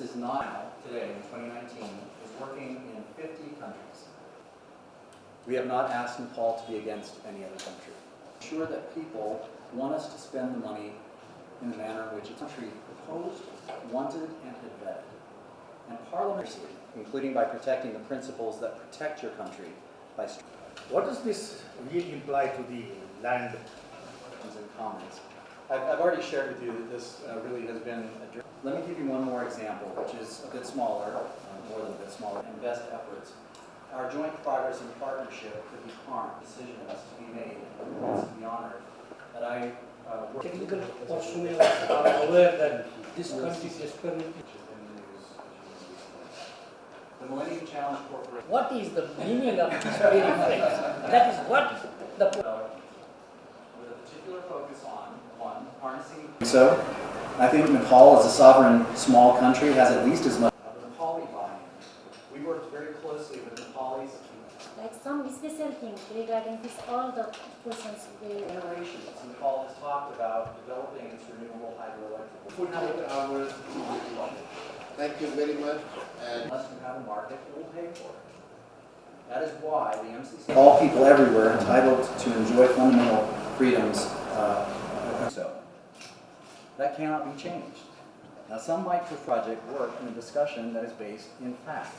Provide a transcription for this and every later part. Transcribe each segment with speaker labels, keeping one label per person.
Speaker 1: is not now, today in 2019, is working in 50 countries. We have not asked Nepal to be against any other country. I'm sure that people want us to spend the money in the manner in which a country proposed, wanted, and had vetted. And parliamentary, including by protecting the principles that protect your country by
Speaker 2: What does this really imply to the land?
Speaker 1: and comments. I've already shared with you that this really has been addressed. Let me give you one more example, which is a bit smaller, more than a bit smaller, and best efforts. Our joint progress and partnership could be harmed. Decision has to be made, has to be honored. That I work
Speaker 3: technical personnel are aware that this country is experimenting.
Speaker 1: The Millennium Challenge Corporation.
Speaker 3: What is the meaning of this very phrase? That is what the
Speaker 1: With a particular focus on, one, harnessing. So, I think Nepal as a sovereign small country has at least as much of the Nepali buy-in. We worked very closely with Nepalis.
Speaker 4: Like some special things regarding this, all the questions will.
Speaker 1: Generations. Nepal has talked about developing its renewable hydroelectric.
Speaker 5: Thank you very much. And
Speaker 1: Unless you have a market, it will pay for it. That is why the MCC. All people everywhere entitled to enjoy fundamental freedoms. So that cannot be changed. Now, some might for project work in a discussion that is based in fact.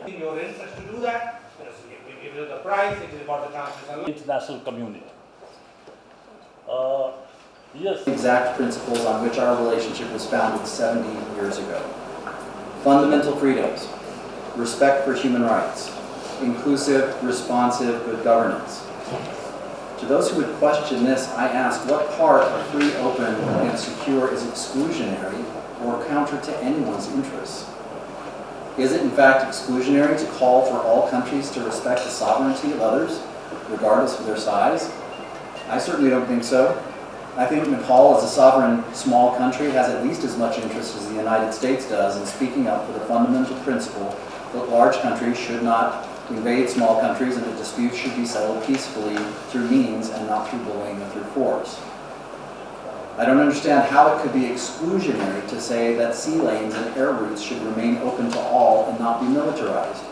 Speaker 6: In your interest to do that, it is the price, it is about the chances.
Speaker 7: International community. Yes.
Speaker 1: Exact principles on which our relationship was founded 70 years ago. Fundamental freedoms, respect for human rights, inclusive, responsive, good governance. To those who would question this, I ask, what part of free, open, and secure is exclusionary or counter to anyone's interests? Is it in fact exclusionary to call for all countries to respect the sovereignty of others, regardless of their size? I certainly don't think so. I think Nepal as a sovereign small country has at least as much interest as the United States does in speaking up for the fundamental principle that large countries should not invade small countries and that disputes should be settled peacefully through means and not through bullying or through force. I don't understand how it could be exclusionary to say that sea lanes and air routes should remain open to all and not be militarized.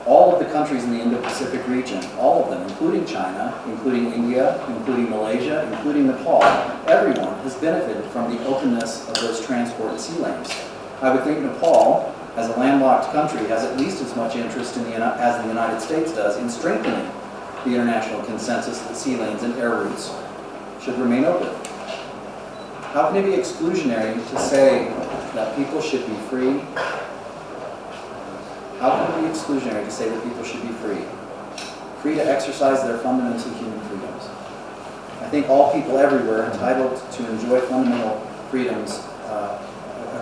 Speaker 1: All of the countries in the Indo-Pacific region, all of them, including China, including India, including Malaysia, including Nepal, everyone has benefited from the openness of those transport sea lanes. I would think Nepal, as a landlocked country, has at least as much interest in as the United States does in strengthening the international consensus that sea lanes and air routes should remain open. How can it be exclusionary to say that people should be free? How can it be exclusionary to say that people should be free? Free to exercise their fundamental human freedoms. I think all people everywhere are entitled to enjoy fundamental freedoms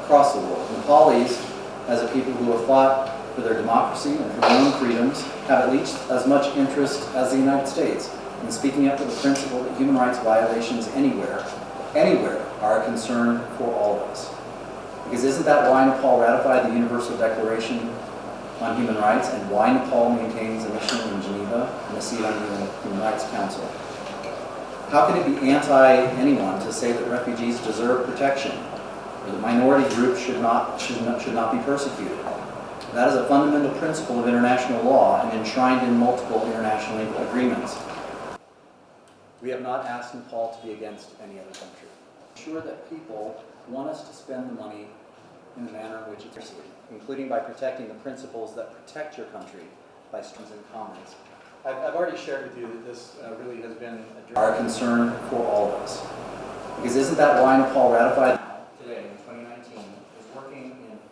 Speaker 1: across the world. Nepalis, as a people who have fought for their democracy and for their own freedoms, have at least as much interest as the United States in speaking up for the principle that human rights violations anywhere are a concern for all of us. Because isn't that why Nepal ratified the Universal Declaration on Human Rights and why Nepal maintains a mission in Geneva and a seat on the Human Rights Council? How can it be anti-anyone to say that refugees deserve protection or that minority groups should not be persecuted? That is a fundamental principle of international law and enshrined in multiple international agreements. We have not asked Nepal to be against any other country. I'm sure that people want us to spend the money in the manner in which it's received, including by protecting the principles that protect your country by strings and comments. I've already shared with you that this really has been our concern for all of us. Because isn't that why Nepal ratified